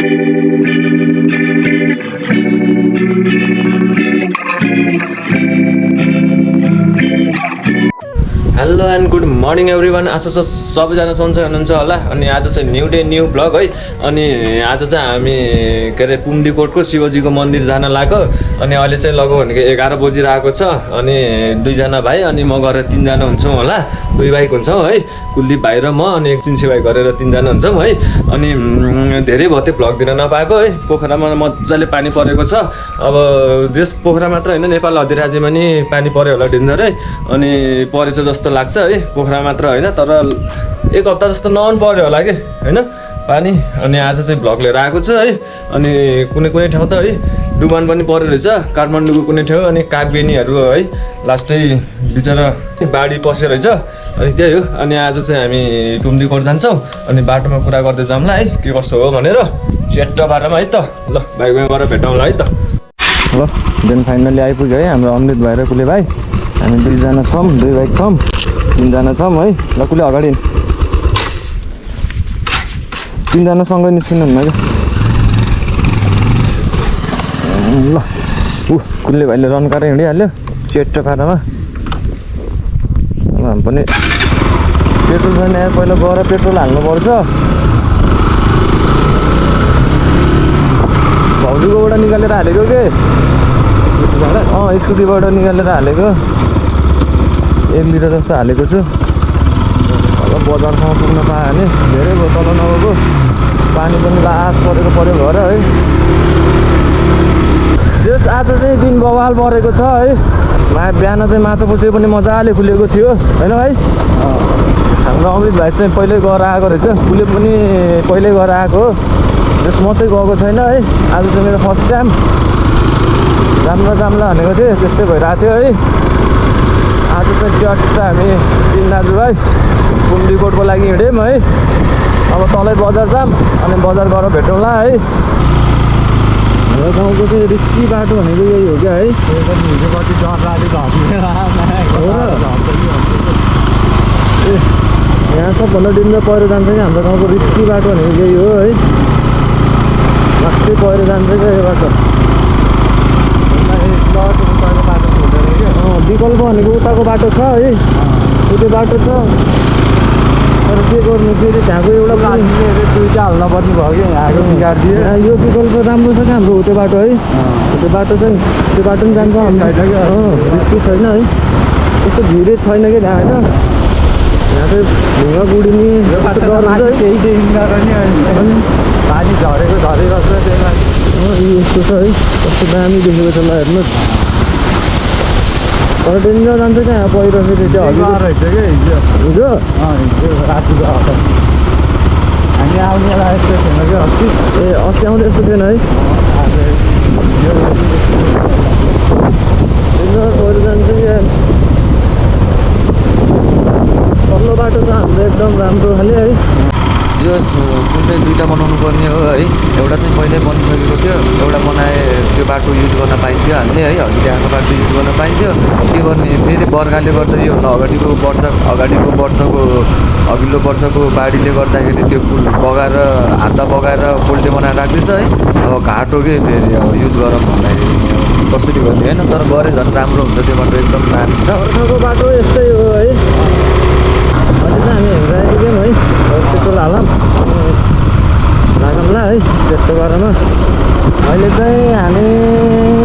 Hello and good morning everyone. आशा छ सबैजना सन्चै हुनुहुन्छ होला। अनि आज चाहिँ न्यू डे न्यू ब्लग है। अनि आज चाहिँ हामी के अरे पुम्दीकोटको शिवजीको मन्दिर जान लागेको। अनि अहिले चाहिँ लगभग भनेको 11 बजिरहेको छ। अनि दुईजना भाइ अनि म गरेर तीनजना हुन्छौँ होला। दुई बाइक हुन्छौँ है, कुलदीप भाइ र म। अनि एक चिन्सी भाइ गरेर तीनजना हुन्छौँ है। अनि धेरै भयो त्यो भ्लग दिन नपाएको है। पोखरामा मजाले पानी परेको छ। अब जस पोखरा मात्र होइन, नेपाल अधिराज्यमा नि पानी पऱ्यो होला डेन्जर है। अनि परेछ जस्तो लाग्छ है, पोखरा मात्र होइन तर एक हप्ता जस्तो नआउनु पर्यो होला कि होइन पानी। अनि आज चाहिँ भ्लग लिएर आएको छु है। अनि कुनै ठाउँ त है डुबान पनि परेको रहेछ, काठमाडौँको कुनै ठाउँ। अनि कागबेनीहरू है लास्टै बिचरा बाढी पस्यो रहेछ। अनि त्यही हो। अनि आज चाहिँ हामी पुम्दीकोट जान्छौँ। अनि बाटोमा कुरा गर्दै जाउँला है के कस्तो हो भनेर, चेट्ट बाटोमा है त। ल बाइकमा गएर भेटौँला है त। ल देन फाइनली आइपुग्यो है हाम्रो अमृत भाइ र कुले भाइ। हामी दुईजना छौँ, दुई बाइक छौँ, तीनजना छौँ है। ल कुले अगाडि, तीनजना सँगै निस्किनु हुन्न क्या। ल कुले भाइले रन गरेर हिँडिहाल्यो चेट्ट पारामा। हामी पनि पेट्रोल छैन यहाँ, पहिला गएर पेट्रोल हाल्नुपर्छ। भाउजूकोबाट निकालेर हालेको के, स्कुटीबाट निकालेर हालेको। 1 लिटर जस्तो हालेको छु। अब बजारसम्म पुग्न पायो भने धेरै भयो, तल नगएको। पानी पनि लास परेको घर है। जस आज चाहिँ दिन बवाल परेको छ है। बिहान चाहिँ माछा पुछे पनि मजाले खुलेको थियो होइन भाइ। हाम्रो अमृत भाइ चाहिँ पहिल्यै गएर आएको रहेछ, कुले पनि पहिल्यै गएर आएको। जस म चाहिँ गएको छैन है। आज चाहिँ मेरो फर्स्ट टाइम। जाम्ला भनेको थियो, त्यस्तै भइरहेको थियो है। आज चाहिँ चट्ट हामी 3 दाजुभाइ पुम्दीकोटको लागि हिँड्यौँ है। अब तलै बजार जाऊँ, अनि बजार गएर भेटौँला है। हाम्रो गाउँको चाहिँ रिस्की बाटो भनेको यही हो क्या है। यहाँ सबभन्दा डेन्जर पहिरो जान्छ कि हाम्रो गाउँको रिस्की बाटो भनेको यही हो है। मात्रै पहिरो जान्छ क्या यो बाटो। विकल्प भनेको उताको बाटो छ है, त्यो बाटो छ। तर के गर्नु, फेरि त्यहाँको एउटा दुईवटा हाल्न पर्ने भयो कि यहाँको बिगारिदियो। यो विकल्प राम्रो छ क्या हाम्रो त्यो बाटो है। त्यो बाटो चाहिँ त्यो बाटो पनि जान्छ, रिस्की छैन है। त्यस्तो भिडै छैन कि त्यहाँ होइन। यहाँ चाहिँ ढुङ्गा गुडिने केही देखिँदैन नि, पानी झरेको बस्छ त्यही माथि। यस्तो छ है, कस्तो दामी देखेको छ। ल हेर्नुहोस्, तर डेन्जर जान्छ क्या यहाँ पहिरो। फेरि त्यो रहेछ क्या हिजो रातिको हामी आउने बेला यस्तो थिएन क्या। अस्ति आउँदा यस्तो थिएन है। डेन्जर पहिरो जान्छ क्या। तल्लो बाटो छ हाम्रो एकदम राम्रो खाले है। जस कुन चाहिँ दुईवटा बनाउनु पर्ने हो है। एउटा चाहिँ पहिल्यै बनिसकेको थियो, एउटा बनाए त्यो बाटो युज गर्न पाइन्थ्यो हामीले है। अघि देखाएको बाटो युज गर्न पाइन्थ्यो। के गर्ने, फेरि बर्खाले गर्दा योभन्दा अगाडिको वर्षको अघिल्लो वर्षको बाढीले गर्दाखेरि त्यो पुल बगाएर हात बगाएर पोल्टे बनाएर राख्दैछ है। अब घाटो के फेरि अब युज गरौँ भन्दाखेरि कसरी गर्ने होइन। तर गरे झन् राम्रो हुन्छ, त्यो बाटो एकदम दामी छ। बर्खाको बाटो यस्तै हो है। अहिले चाहिँ हामी हेरेर आइपुग्यौँ है। पेट्रोल हालौँ लागौँला है त्यस्तो बाटोमा। अहिले चाहिँ हामी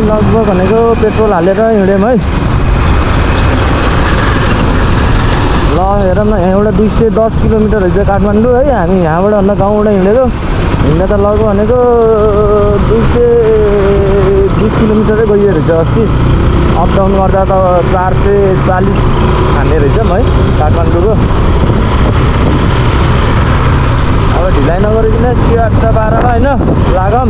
लगभग भनेको पेट्रोल हालेर हिँड्यौँ है। ल हेरौँ न, यहाँबाट 210 किलोमिटर रहेछ काठमाडौँ है। हामी यहाँबाट अन्त गाउँबाट हिँडेको। हिँड्दा त लगभग भनेको 220 किलोमिटरै गइयो रहेछ अस्ति। अप डाउन गर्दा त 440 हान्ने रहेछ है काठमाडौँको। अब ढिलाइ नगरिकन चट्ट पारामा होइन लागौँ।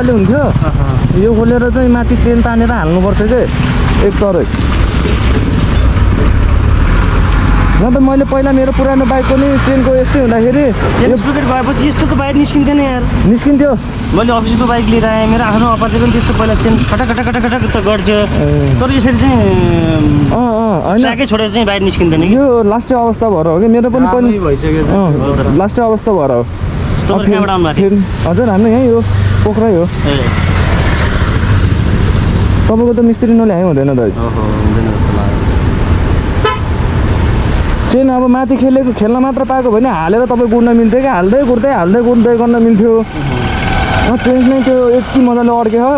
खोले हुन्थ्यो यो खोलेर चाहिँ माथि चेन तानेर हाल्नुपर्छ के एक सरै न त मैले पहिला मेरो पुरानो बाइकको नि चेनको यस्तै हुँदाखेरि चेन स्प्रोकेट भएपछि यस्तो त बाहिर निस्किन्थेन यार निस्किन्थ्यो मैले अफिसको बाइक लिएर आएँ मेरो आफ्नो अपाचे पनि त्यस्तो पहिला चेन खटक त गर्छ तर यसरी चाहिँ होइन ट्र्याकै छोडेर चाहिँ बाहिर निस्किन्थेन कि यो लास्टै अवस्था भएर हो कि मेरो पनि पहिला भइसक्यो लास्टै अवस्था भएर हो कहाँबाट आउनु भएको थियो हजुर हाम्रो यहीँ हो पोखरै हो तपाईँको त मिस्त्री नल्याए हुँदैन दाइ चेन अब माथि खेल्न मात्र पाएको भने हालेर तपाईँ गुड्न मिल्थ्यो क्या हाल्दै गुड्दै गर्न मिल्थ्यो चेन्ज नै त्यो यति मजाले अड्के हो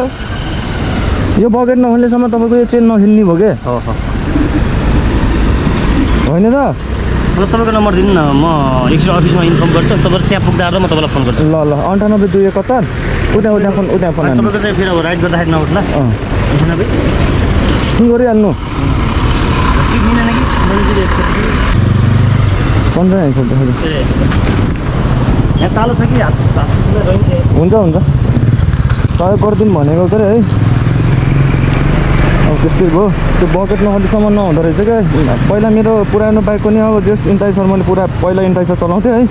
यो बकेट नखोल्नेसम्म तपाईँको यो चेन नखेल्ने भयो क्या होइन त तपाईँको नम्बर दिनु न म एकचोटि अफिसमा इन्फर्म गर्छु तपाईँ त्यहाँ पुग्दा म तपाईँलाई फोन गर्छु ल 98 271 उता फोन तपाईँको चाहिँ फेरि अब राइड गर्दाखेरि नउठ्ला के गरिहाल्नु 15 यहाँ तालो छ कि हुन्छ तय गरिदिउँ भनेको के अरे है अब त्यस्तै भयो त्यो बकेट नखोलेसम्म नहुँदो रहेछ क्या पहिला मेरो पुरानो बाइक पनि अब जस इन्टाइसर मैले पहिला इन्टाइसर चलाउँथेँ है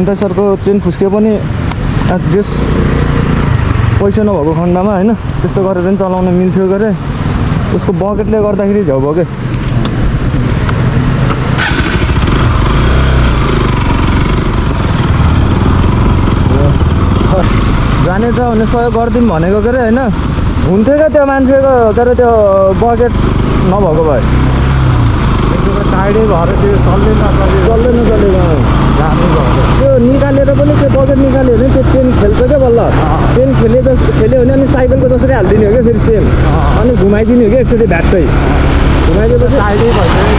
इन्टाइसरको चेन फुस्क्यो पनि जस पैसा नभएको खण्डमा होइन त्यस्तो गरेर पनि चलाउन मिल्थ्यो के अरे उसको बकेटले गर्दाखेरि झ्याउ भयो क्या जानेछ भने सहयोग गरिदिउँ भनेको के अरे होइन हुन्थ्यो क्या त्यो मान्छेको तर त्यो बकेट नभएको भए टाइडै भएर त्यो चल्दैन त्यो निकालेर पनि त्यो बकेट निकाल्यो भने त्यो चेन खेल्छ क्या बल्ल चेन खेल्यो भने अनि साइकलको जसरी हालिदिने हो क्या फेरि सेम अनि घुमाइदिने हो क्या एकचोटि भ्याट्टै घुमाइदिएपछि टाइडै भइसक्यो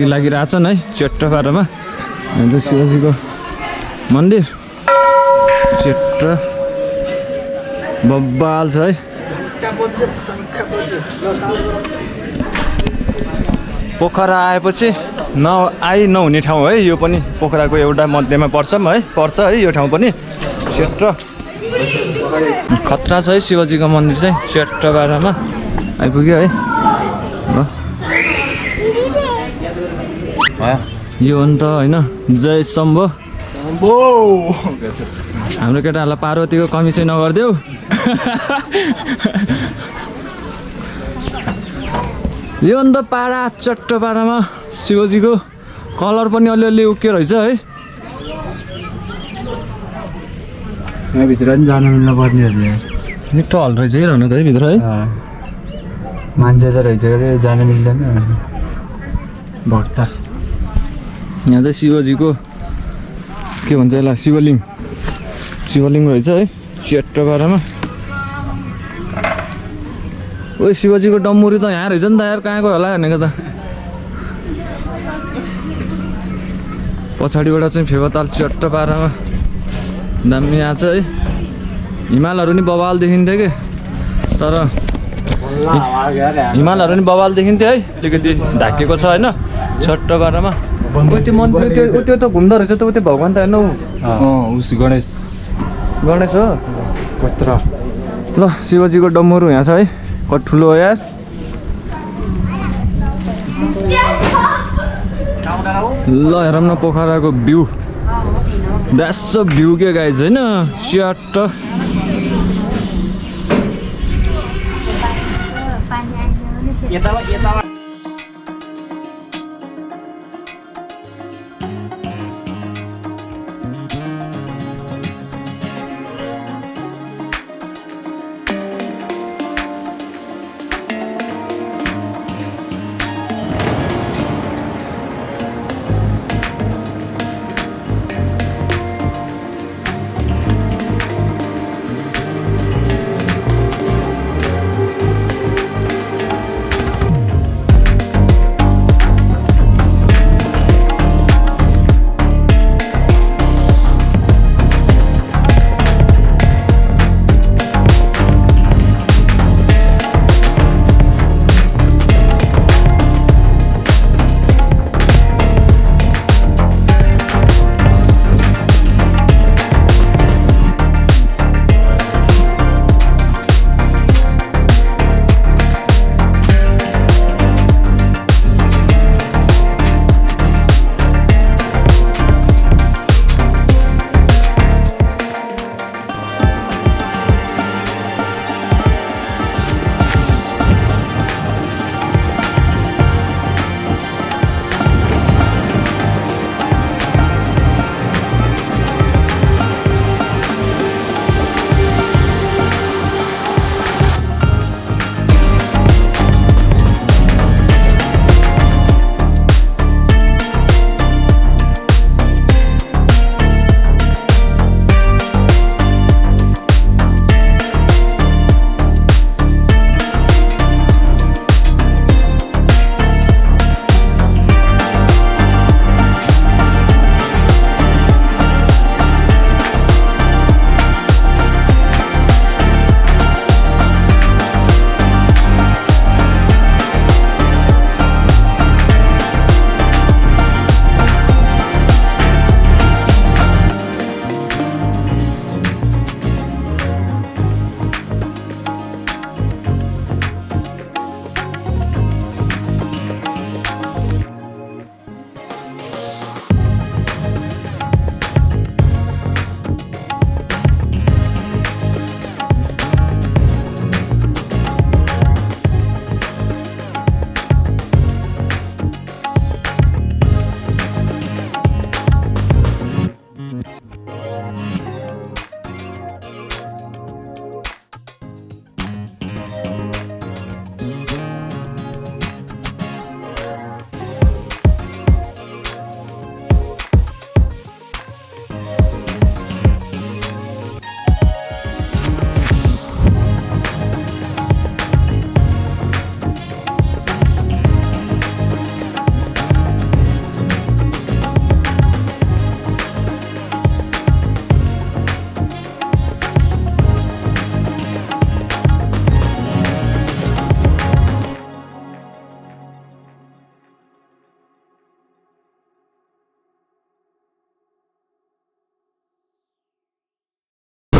लागिरहेछन् है चेट्ट पारामा अन्त शिवजीको मन्दिर चेट्ट बब्बाल छ है पोखरा आएपछि नहुने ठाउँ है यो पनि पोखराको एउटा मध्येमा पर्छ है यो ठाउँ पनि चेट्ट खतरा छ है शिवजीको मन्दिर चाहिँ चेट्ट पारामा आइपुग्यो है यो हो नि त होइन जय शम्भो हाम्रो केटाहरूलाई पार्वतीको कमी चाहिँ नगरिदेऊ यो अन्त पारा चट्ट पारामा शिवजीको कलर पनि अलिअलि उक्यो रहेछ है भित्र पनि जानु मिल्नु पर्ने मिठो हल रहेछ कि रहनु त है भित्र है मान्छे त रहेछ अरे जानु मिल्दैन भक्त यहाँ चाहिँ शिवजीको के भन्छ यसलाई शिवलिङ रहेछ है चेट्ट पारामा ओ शिवजीको डम्मुरी त यहाँ रहेछ नि त यार कहाँ गयो होला भनेको त पछाडिबाट चाहिँ फेवाताल चट्ट पारामा दामी यहाँ छ है हिमालहरू नि बवाल देखिन्थ्यो कि तर हिमालहरू नि बवाल देखिन्थ्यो है अलिकति ढाकिएको छ होइन चट्ट पारामा त्यो मन्दिर त्यो त घुम्दो रहेछ त त्यो भगवान् त होइन उस गणेश हो कत्रा ल शिवजीको डम्मुरु यहाँ छ है कति ठुलो हो यार ल हेरौँ न पोखराको भ्यू द्याट्स अ भ्यू के गाइज होइन च्याट्ट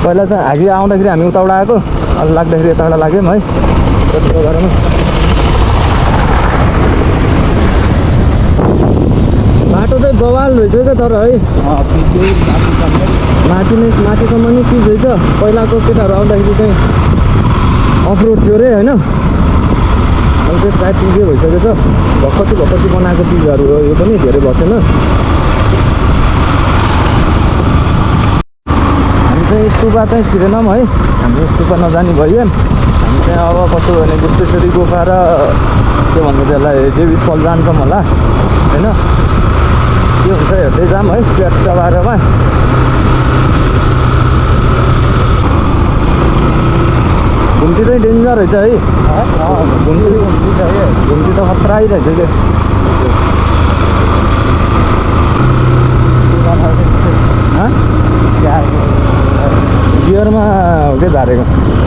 पहिला चाहिँ हामी आउँदाखेरि हामी उताबाट आएको अलि लाग्दाखेरि यताबाट लाग्यौँ है त्यस्तो गरेर बाटो चाहिँ बवाल रहेछ क्या तर है माथिसम्म नि पिच रहेछ पहिलाको केटाहरू आउँदाखेरि चाहिँ अफरोड थियो अरे होइन अहिले चाहिँ प्रायः पिजै भइसकेछ भर्खर बनाएको पिजहरू हो यो पनि धेरै भएको छैन हामी चाहिँ स्तुपा चाहिँ छिरेनौँ है हामी स्तुपा नजानी भयो हामी चाहिँ अब कसो भने गुप्तेश्वरी गुफा र के भन्छ त्यसलाई देवीस फल जान्छौँ होला होइन के हुन्छ हेर्दै जाऊँ है पेटका बारेमा घुम्ती चाहिँ डेन्जर रहेछ है घुम्ती त खतरा आइरहेछ कि गियरमा हो क्या झारेको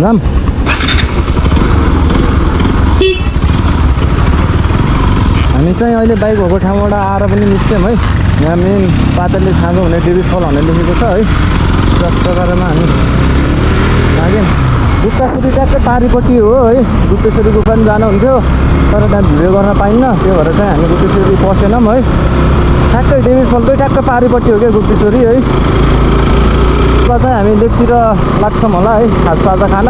जाम हामी चाहिँ अहिले बाइक भएको ठाउँबाट आएर पनि निस्क्यौँ है यहाँ मेन पातरले छाँगो हुने डेभिड फल भनेर लेखेको छ है प्रकारमा हामी लाग्यौँ गुप्तेश्वरी ट्याक्कै पारिपट्टि हो है गुप्तेश्वरी गुफा पनि जानुहुन्थ्यो तर त्यहाँ भिडियो गर्न पाइन्न त्यो भएर चाहिँ हामी गुप्तेश्वरी पसेनौँ है ठ्याक्कै डेभिड फलकै ट्याक्कै पारिपट्टि हो क्या गुप्तेश्वरी है चाहिँ हामी लेकतिर लाग्छौँ होला है खाजा खान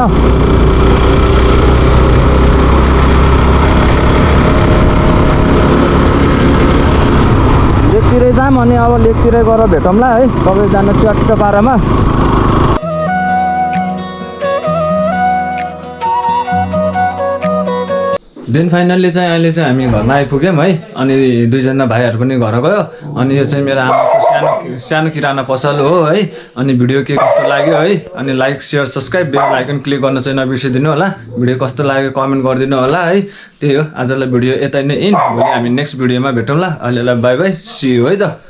लेकतिरै जाम अनि अब लेकतिरै गएर भेटौँला है सबैजना च्याट्ट पारामा देन फाइनल्ली चाहिँ अहिले चाहिँ हामी घरमा आइपुग्यौँ है अनि दुईजना भाइहरू पनि घर गयो अनि यो चाहिँ मेरो आमाको सानो किराना पसल हो है अनि भिडियो के कस्तो लाग्यो है अनि लाइक सेयर सब्सक्राइब बेल आइकन क्लिक गर्न चाहिँ नबिर्सिदिनु होला भिडियो कस्तो लाग्यो कमेन्ट गरिदिनु होला है त्यही हो आजलाई भिडियो यतै नै इन भोलि हामी नेक्स्ट भिडियोमा भेटौँला अहिलेलाई बाई बाई सी यू है त